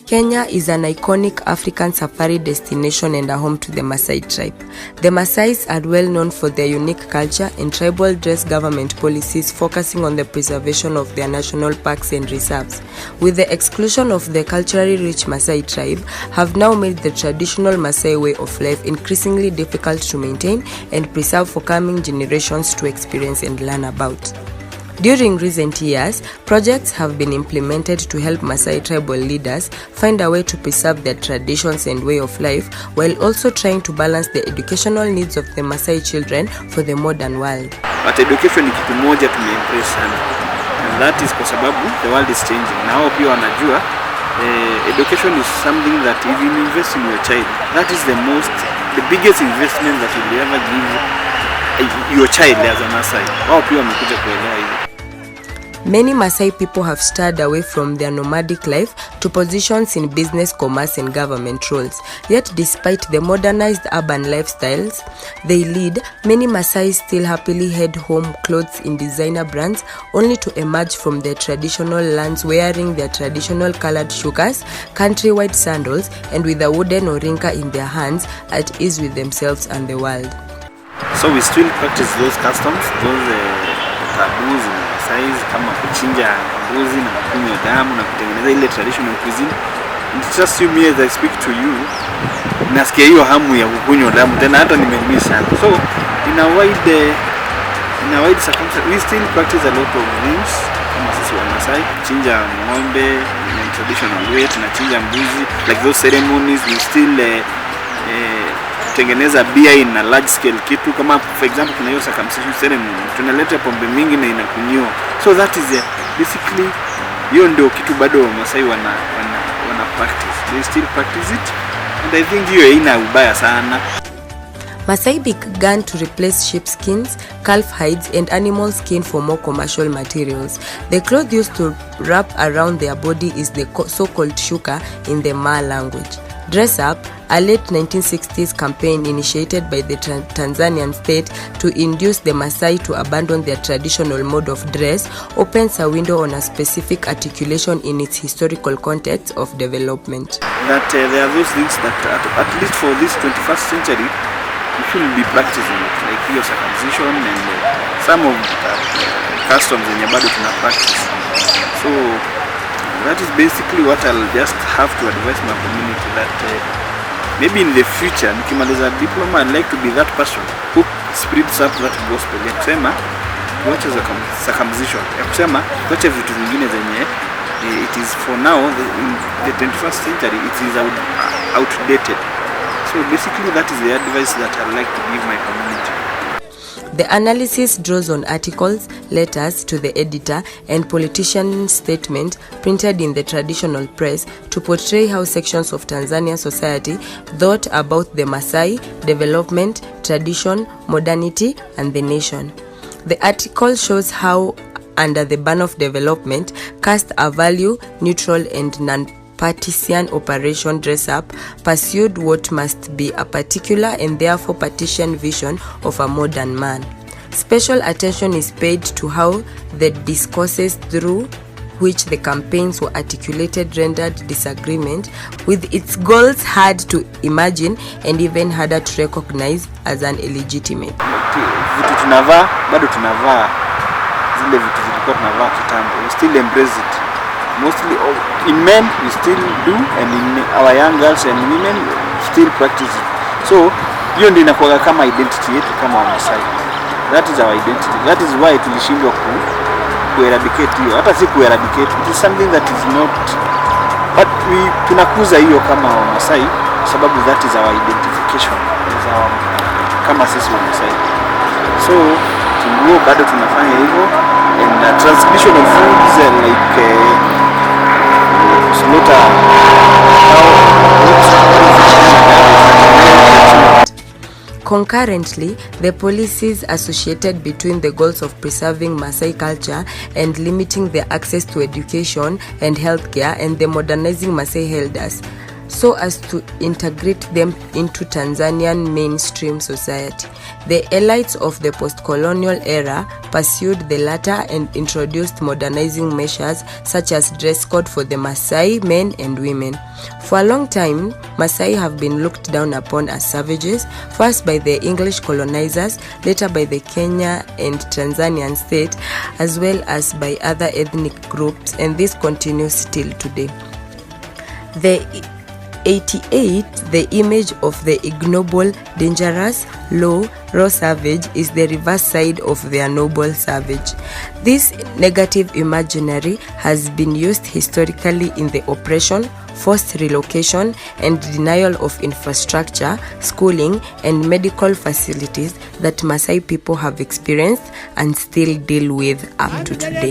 Kenya is an iconic African safari destination and a home to the Maasai Tribe. The Maasais are well known for their unique culture and tribal dress government policies focusing on the preservation of their national parks and reserves, with the exclusion of the culturally rich Maasai Tribe, have now made the traditional Maasai way of life increasingly difficult to maintain and preserve for coming generations to experience and learn about. During recent years, projects have been implemented to help Maasai tribal leaders find a way to preserve their traditions and way of life, while also trying to balance the educational needs of the Maasai children for the modern world. But education ni kitu moja tumeimpress sana. And that is kwa sababu the world is changing. Na hao pia wanajua education is something that if you invest in your child, that is the biggest investment that you will ever give your child as a Maasai. Wao pia wamekuja kuelewa hiyo. Many Maasai people have strayed away from their nomadic life to positions in business, commerce, and government roles. Yet, despite the modernized urban lifestyles they lead, many Maasai still happily head home clothes in designer brands, only to emerge from their traditional lands wearing their traditional colored shukas, countrywide sandals, and with a wooden orinka in their hands, at ease with themselves and the world. So we still practice those customs, those taboos in Maasai, kama kuchinja mbuzi na kunywa damu na kutengeneza ile traditional cuisine. It's just me as I speak to you, nasikia hiyo hamu ya kunywa damu tena hata nimemiss sana. So in a wide circumstance, we still practice a lot of things kama sisi wa Maasai, kuchinja ng'ombe in traditional way, tunachinja mbuzi, like those ceremonies we still tengeneza beer in a large scale kitu kama for example kuna hiyo circumcision ceremony tunaleta pombe mingi na inakunywa. So that is basically hiyo ndio kitu bado Maasai wana practice, they still practice it, and I think hiyo haina ubaya sana. Maasai began to replace sheep skins, calf hides, and animal skin for more commercial materials. The cloth used to wrap around their body is the so-called shuka in the Ma language. Dress Up, a late 1960s campaign initiated by the Tanzanian state to induce the Maasai to abandon their traditional mode of dress, opens a window on a specific articulation in its historical context of development. That there are those things that at least for this 21st century, we should be practicing it, like your circumcision and some of the customs in bado tuna practice. So that is basically what I'll just have to advise my community, that maybe in the future nikimaliza diploma I'd like to be that person who spreads up that gospel ya kusema wacha circumcision, ya kusema wacha vitu vingine zenye it is for now in the 21st century it is outdated. So basically that is the advice that I'd like to give my community. The analysis draws on articles, letters to the editor, and politician statements printed in the traditional press to portray how sections of Tanzanian society thought about the Maasai, development, tradition, modernity, and the nation. The article shows how, under the ban of development, caste a value, neutral and non-partisan operation Dress Up pursued what must be a particular and therefore partisan vision of a modern man. Special attention is paid to how the discourses through which the campaigns were articulated rendered disagreement with its goals hard to imagine and even harder to recognize as an illegitimate. Vitu tunavaa bado tunavaa zile vitu zilikuwa tunavaa kitambo. We still embrace it. Mostly in men we still do, and in our young girls and women still practice it. So hiyo ndio inakuwa kama identity yetu kama Wamasai. That is our identity. That is why tulishindwa eradicate hiyo. Hata si eradicate, it is something that is not, but tunakuza hiyo kama Wamasai sababu that is our identification as our kama sisi Wamasai. So tunguo bado tunafanya hivyo, and transmission of foods like slaughter. Concurrently, the policies associated between the goals of preserving Maasai culture and limiting their access to education and healthcare and the modernizing Maasai elders so as to integrate them into Tanzanian mainstream society. The elites of the post-colonial era pursued the latter and introduced modernizing measures such as dress code for the Maasai men and women. For a long time, Maasai have been looked down upon as savages, first by the English colonizers, later by the Kenya and Tanzanian state, as well as by other ethnic groups, and this continues till today. The 88, the image of the ignoble, dangerous, low, raw savage is the reverse side of their noble savage. This negative imaginary has been used historically in the oppression, forced relocation, and denial of infrastructure, schooling, and medical facilities that Maasai people have experienced and still deal with up to today.